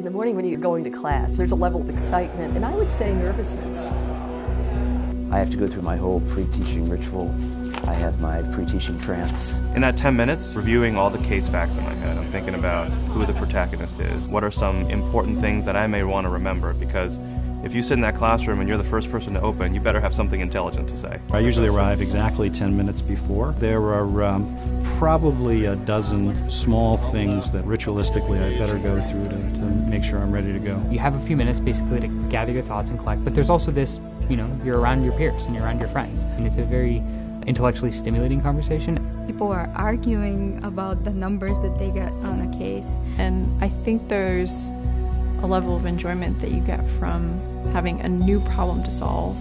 In the morning when you're going to class, there's a level of excitement, and I would say nervousness. I have to go through my whole pre-teaching ritual. I have my pre-teaching trance. In that 10 minutes, reviewing all the case facts in my head, I'm thinking about who the protagonist is, what are some important things that I may want to remember, because if you sit in that classroom and you're the first person to open, you better have something intelligent to say. I usually arrive exactly 10 minutes before. There are probably a dozen small things that ritualistically I better go through to make sure I'm ready to go. You have a few minutes basically to gather your thoughts and collect, but there's also this, you're around your peers and you're around your friends. And it's a very intellectually stimulating conversation. People are arguing about the numbers that they get on a case. And I think there's a level of enjoyment that you get from having a new problem to solve.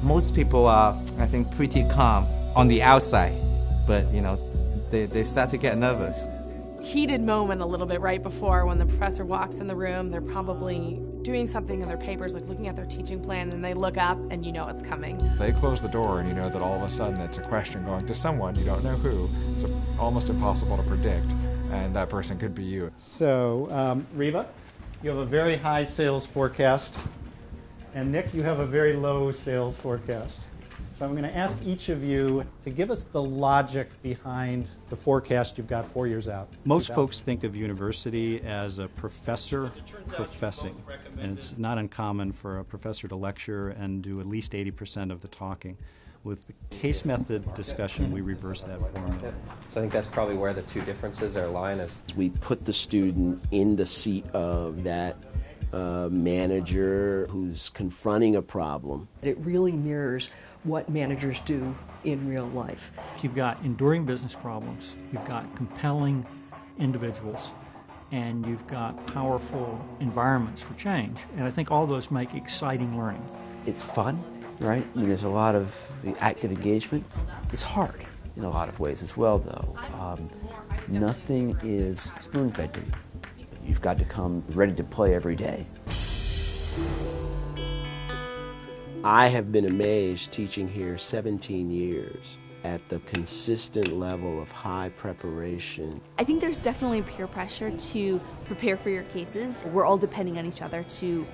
Most people are, I think, pretty calm on the outside, but, they start to get nervous. Heated moment a little bit right before when the professor walks in the room. They're probably doing something in their papers, like looking at their teaching plan, and they look up and you know it's coming. They close the door and you know that all of a sudden it's a question going to someone, you don't know who. It's almost impossible to predict, and that person could be you. So, Reva, you have a very high sales forecast, and Nick, you have a very low sales forecast. So I'm going to ask each of you to give us the logic behind the forecast you've got 4 years out. Most folks think of university as a professor professing, and it's not uncommon for a professor to lecture and do at least 80% of the talking. With the case method discussion, we reverse that formula. So I think that's probably where the two differences are lying. We put the student in the seat of that manager who's confronting a problem. It really mirrors what managers do in real life. You've got enduring business problems, you've got compelling individuals, and you've got powerful environments for change. And I think all those make exciting learning. It's fun, right? I mean, there's a lot of the active engagement. It's hard in a lot of ways as well, though. Nothing is spoon-fed to you. You've got to come ready to play every day. I have been amazed teaching here 17 years at the consistent level of high preparation. I think there's definitely peer pressure to prepare for your cases. We're all depending on each other to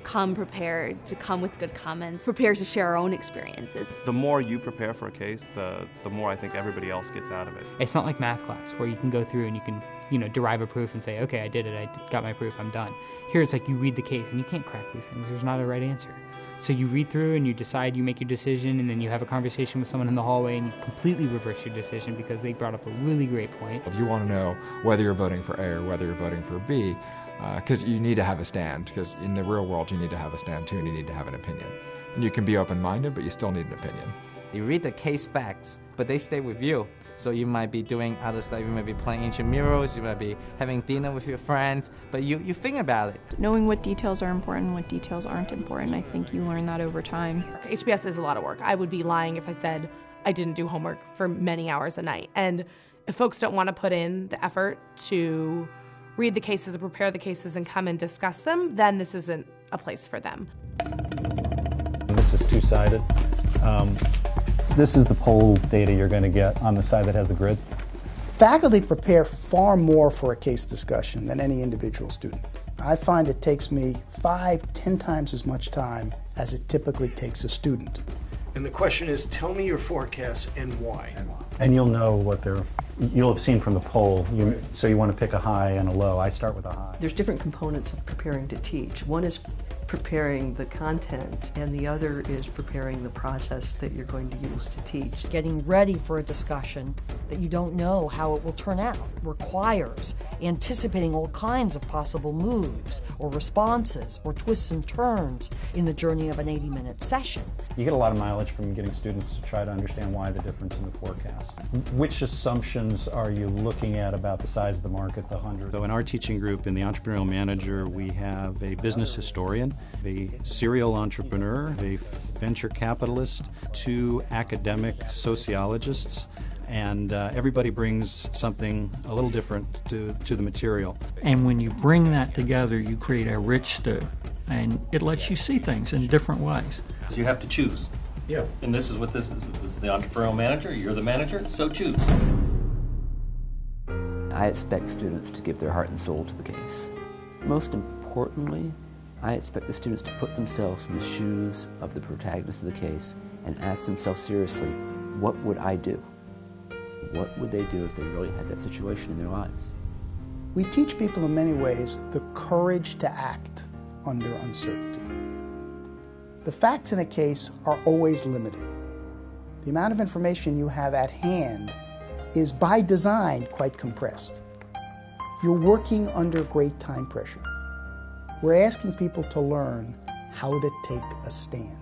come prepared, to come with good comments, prepare to share our own experiences. The more you prepare for a case, the more I think everybody else gets out of it. It's not like math class where you can go through and you can derive a proof and say, okay, I did it, I got my proof, I'm done. Here it's like you read the case and you can't crack these things. There's not a right answer. So you read through and you decide, you make your decision, and then you have a conversation with someone in the hallway and you've completely reversed your decision because they brought up a really great point. You want to know whether you're voting for A or whether you're voting for B, because you need to have a stand, because in the real world you need to have a stand too, and you need to have an opinion. And you can be open-minded, but you still need an opinion. You read the case facts, but they stay with you. So you might be doing other stuff, you might be playing intramurals, you might be having dinner with your friends, but you think about it. Knowing what details are important, what details aren't important, I think you learn that over time. HBS is a lot of work. I would be lying if I said I didn't do homework for many hours a night. And if folks don't want to put in the effort to read the cases, prepare the cases, and come and discuss them, then this isn't a place for them. This is two-sided. This is the poll data you're going to get on the side that has the grid. Faculty prepare far more for a case discussion than any individual student. I find it takes me 5-10 times as much time as it typically takes a student. And the question is, tell me your forecast and why. And you'll know what you'll have seen from the poll. So you want to pick a high and a low. I start with a high. There's different components of preparing to teach. One is preparing the content, and the other is preparing the process that you're going to use to teach. Getting ready for a discussion that you don't know how it will turn out requires anticipating all kinds of possible moves or responses or twists and turns in the journey of an 80-minute session. You get a lot of mileage from getting students to try to understand why the difference in the forecast. Which assumptions are you looking at about the size of the market, the 100? So in our teaching group, in the Entrepreneurial Manager, we have a business historian, a serial entrepreneur, a venture capitalist, 2 academic sociologists, and everybody brings something a little different to the material. And when you bring that together, you create a rich stew, and it lets you see things in different ways. So you have to choose. Yeah. And this is what this is. This is the Entrepreneurial Manager, you're the manager, so choose. I expect students to give their heart and soul to the case. Most important importantly, I expect the students to put themselves in the shoes of the protagonist of the case and ask themselves seriously, what would I do? What would they do if they really had that situation in their lives? We teach people in many ways the courage to act under uncertainty. The facts in a case are always limited. The amount of information you have at hand is by design quite compressed. You're working under great time pressure. We're asking people to learn how to take a stand.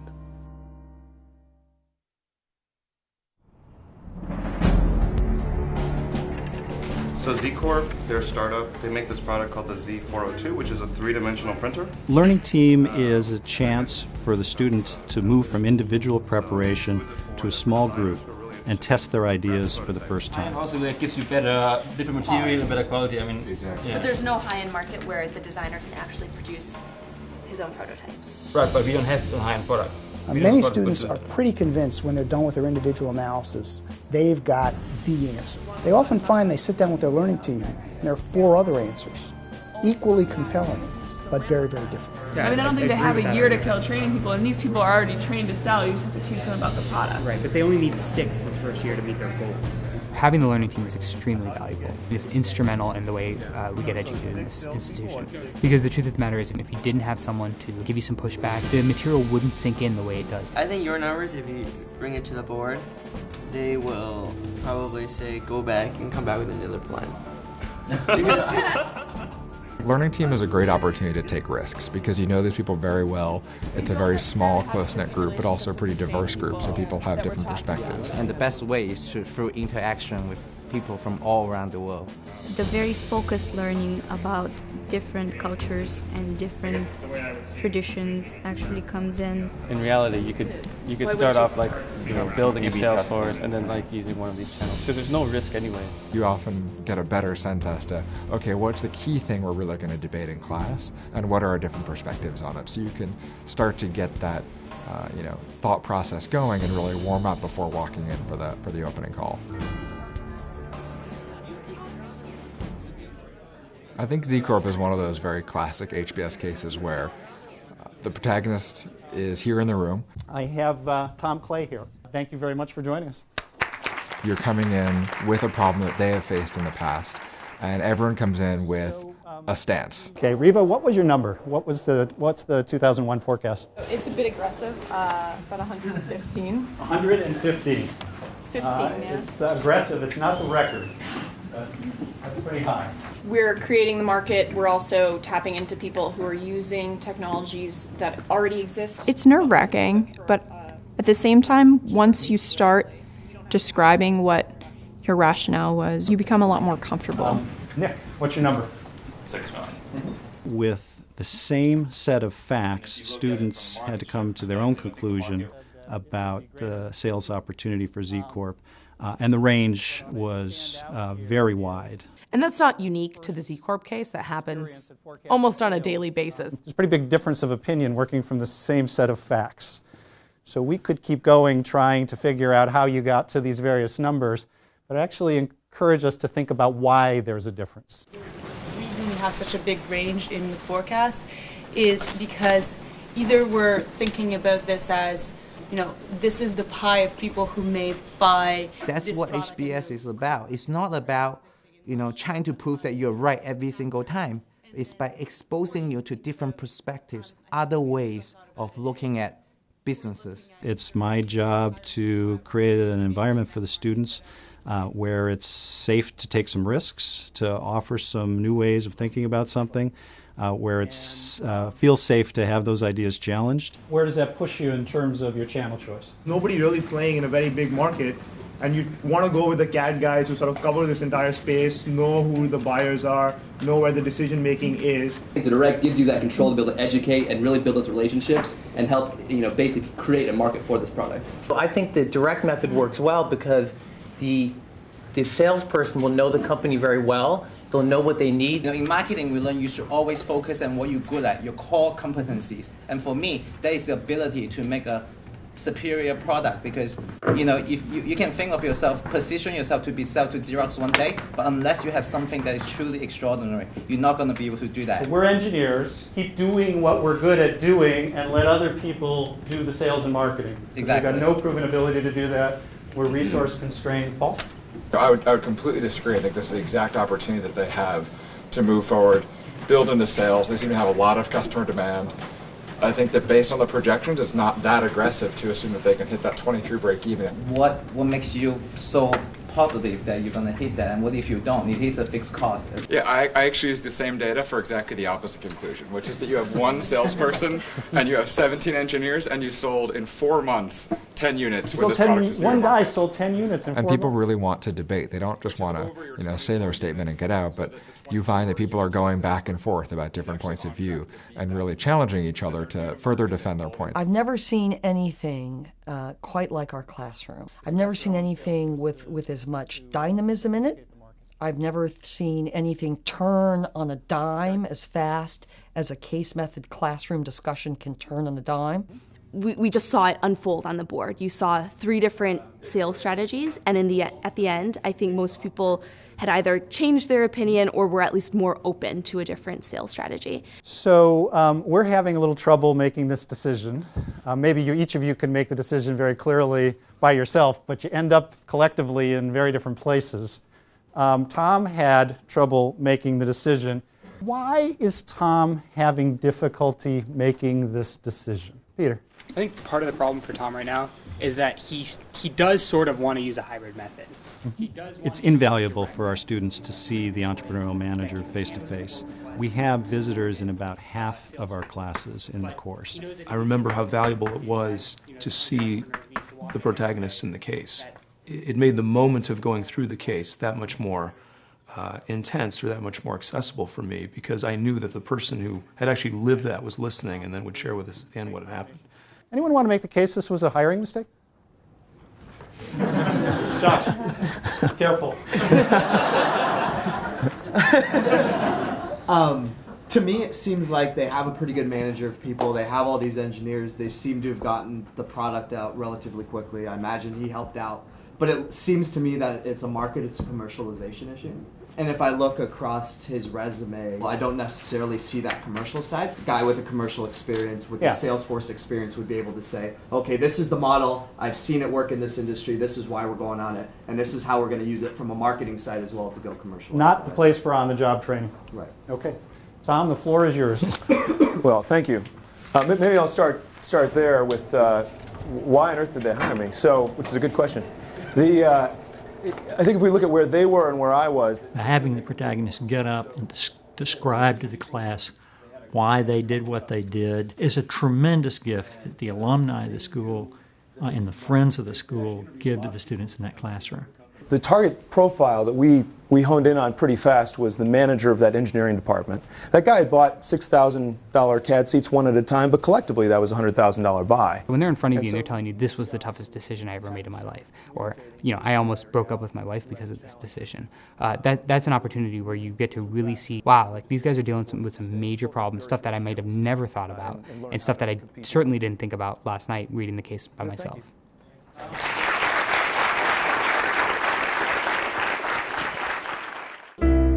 So Z Corp, their startup, they make this product called the Z402, which is a three-dimensional printer. Learning Team is a chance for the student to move from individual preparation to a small group and test their ideas for the first time. And also it gives you better, different material and better quality. I mean, yeah. But there's no high-end market where the designer can actually produce his own prototypes. Right, but we don't have a high-end product. Many students are pretty convinced when they're done with their individual analysis, they've got the answer. They often find they sit down with their learning team and there are 4 other answers, equally compelling, but very, very different. I mean, I don't think they have a year to kill training people, and these people are already trained to sell. You just have to teach them about the product. Right, but they only need 6 this first year to meet their goals. Having the learning team is extremely valuable. It's instrumental in the way we get educated in this institution. Because the truth of the matter is, if you didn't have someone to give you some pushback, the material wouldn't sink in the way it does. I think your numbers, if you bring it to the board, they will probably say, go back and come back with another plan. Learning Team is a great opportunity to take risks because you know these people very well. It's a very small, close-knit group, but also a pretty diverse group, so people have different perspectives. And the best way is through interaction with people from all around the world. The very focused learning about different cultures and different traditions actually comes in. In reality, you could start off like building a sales force and then like using one of these channels because there's no risk anyways. You often get a better sense as to, okay, what's the key thing we're really going to debate in class and what are our different perspectives on it, so you can start to get that thought process going and really warm up before walking in for the opening call. I think Z Corp is one of those very classic HBS cases where the protagonist is here in the room. I have Tom Clay here. Thank you very much for joining us. You're coming in with a problem that they have faced in the past, and everyone comes in with a stance. Okay, Riva, what was your number? What's the 2001 forecast? It's a bit aggressive, about 115. 115. 15, yeah. It's aggressive. It's not the record. That's pretty high. We're creating the market. We're also tapping into people who are using technologies that already exist. It's nerve-wracking, but at the same time, once you start describing what your rationale was, you become a lot more comfortable. Nick, what's your number? 6 million. With the same set of facts, students had to come to their own conclusion about the sales opportunity for Z Corp, and the range was very wide. And that's not unique to the Z Corp case. That happens almost on a daily basis. There's a pretty big difference of opinion working from the same set of facts. So we could keep going trying to figure out how you got to these various numbers, but actually encourage us to think about why there's a difference. The reason we have such a big range in the forecast is because either we're thinking about this as, this is the pie of people who may buy That's this what product. HBS is about. It's not about trying to prove that you're right every single time. It's by exposing you to different perspectives, other ways of looking at businesses. It's my job to create an environment for the students where it's safe to take some risks, to offer some new ways of thinking about something, where it feels safe to have those ideas challenged. Where does that push you in terms of your channel choice? Nobody really playing in a very big market, and you want to go with the CAD guys who sort of cover this entire space, know who the buyers are, know where the decision making is. I think the direct gives you that control to be able to educate and really build those relationships and help, basically create a market for this product. So I think the direct method works well because the salesperson will know the company very well. They'll know what they need. In marketing, we learn you should always focus on what you're good at, your core competencies. And for me, that is the ability to make a superior product, because if you can think of yourself, position yourself to be sell to Xerox one day, but unless you have something that is truly extraordinary, you're not going to be able to do that. So we're engineers. Keep doing what we're good at doing and let other people do the sales and marketing. Exactly. We've got no proven ability to do that. We're resource constrained. Paul? I would completely disagree. I think this is the exact opportunity that they have to move forward, build into sales. They seem to have a lot of customer demand. I think that based on the projections, it's not that aggressive to assume that they can hit that 23 break even. What makes you so positive that you're going to hit that, and what if you don't? It is a fixed cost. Yeah, I actually use the same data for exactly the opposite conclusion, which is that you have one salesperson and you have 17 engineers, and you sold in 4 months 10 units. One guy sold 10 units in 4 months. And people really want to debate. They don't just want to say their statement and get out, but you find that people are going back and forth about different points of view and really challenging each other to further defend their points. I've never seen anything quite like our classroom. I've never seen anything with as much dynamism in it. I've never seen anything turn on a dime as fast as a case method classroom discussion can turn on a dime. We just saw it unfold on the board. You saw 3 different sales strategies, and at the end, I think most people had either changed their opinion or were at least more open to a different sales strategy. So we're having a little trouble making this decision. Maybe each of you can make the decision very clearly by yourself, but you end up collectively in very different places. Tom had trouble making the decision. Why is Tom having difficulty making this decision? Peter? I think part of the problem for Tom right now is that he does sort of want to use a hybrid method. It's invaluable for our students to see the entrepreneurial manager face to face. We have visitors in about half of our classes in the course. I remember how valuable it was to see the protagonists in the case. It made the moment of going through the case that much more intense or that much more accessible for me, because I knew that the person who had actually lived that was listening and then would share with us at the end what had happened. Anyone want to make the case this was a hiring mistake? Josh, careful. To me, it seems like they have a pretty good manager of people. They have all these engineers. They seem to have gotten the product out relatively quickly. I imagine he helped out. But it seems to me that it's a market, it's a commercialization issue. And if I look across his resume, I don't necessarily see that commercial side. A guy with a commercial experience, with the Salesforce experience, would be able to say, okay, this is the model, I've seen it work in this industry, this is why we're going on it, and this is how we're going to use it from a marketing side as well to go commercial. Not the place for on-the-job training. Right. Okay. Tom, the floor is yours. Well, thank you. Maybe I'll start there with why on earth did they hire me? So, which is a good question. I think if we look at where they were and where I was, having the protagonist get up and describe to the class why they did what they did is a tremendous gift that the alumni of the school and the friends of the school give to the students in that classroom. the target profile that we honed in on pretty fast was the manager of that engineering department. That guy had bought $6,000 CAD seats one at a time, but collectively that was a $100,000 buy. When they're in front of you and they're telling you this was the toughest decision I ever made in my life, or I almost broke up with my wife because of this decision, that's an opportunity where you get to really see, wow, like these guys are dealing with some major problems, stuff that I might have never thought about, and stuff that I certainly didn't think about last night reading the case by myself.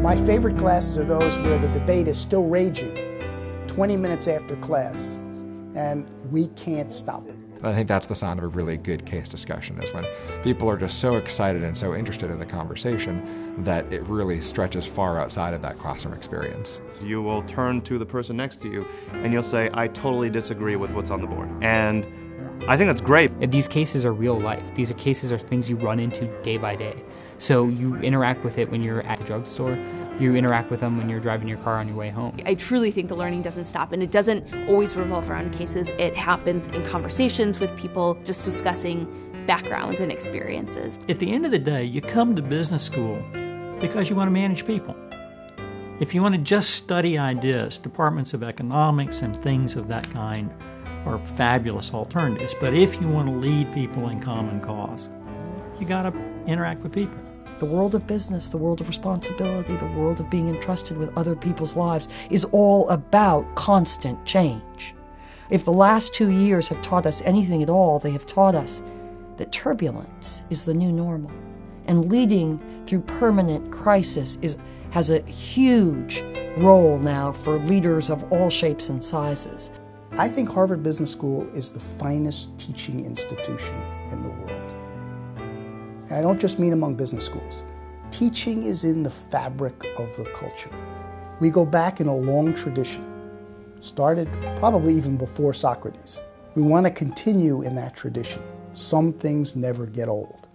My favorite classes are those where the debate is still raging 20 minutes after class, and we can't stop it. I think that's the sign of a really good case discussion, is when people are just so excited and so interested in the conversation that it really stretches far outside of that classroom experience. You will turn to the person next to you and you'll say, I totally disagree with what's on the board. And I think that's great. These cases are real life. These are things you run into day by day. So you interact with it when you're at the drugstore. You interact with them when you're driving your car on your way home. I truly think the learning doesn't stop, and it doesn't always revolve around cases. It happens in conversations with people, just discussing backgrounds and experiences. At the end of the day, you come to business school because you want to manage people. If you want to just study ideas, departments of economics and things of that kind are fabulous alternatives. But if you want to lead people in common cause, you got to interact with people. The world of business, the world of responsibility, the world of being entrusted with other people's lives is all about constant change. If the last 2 years have taught us anything at all, they have taught us that turbulence is the new normal. And leading through permanent crisis has a huge role now for leaders of all shapes and sizes. I think Harvard Business School is the finest teaching institution in the world. And I don't just mean among business schools. Teaching is in the fabric of the culture. We go back in a long tradition, started probably even before Socrates. We want to continue in that tradition. Some things never get old.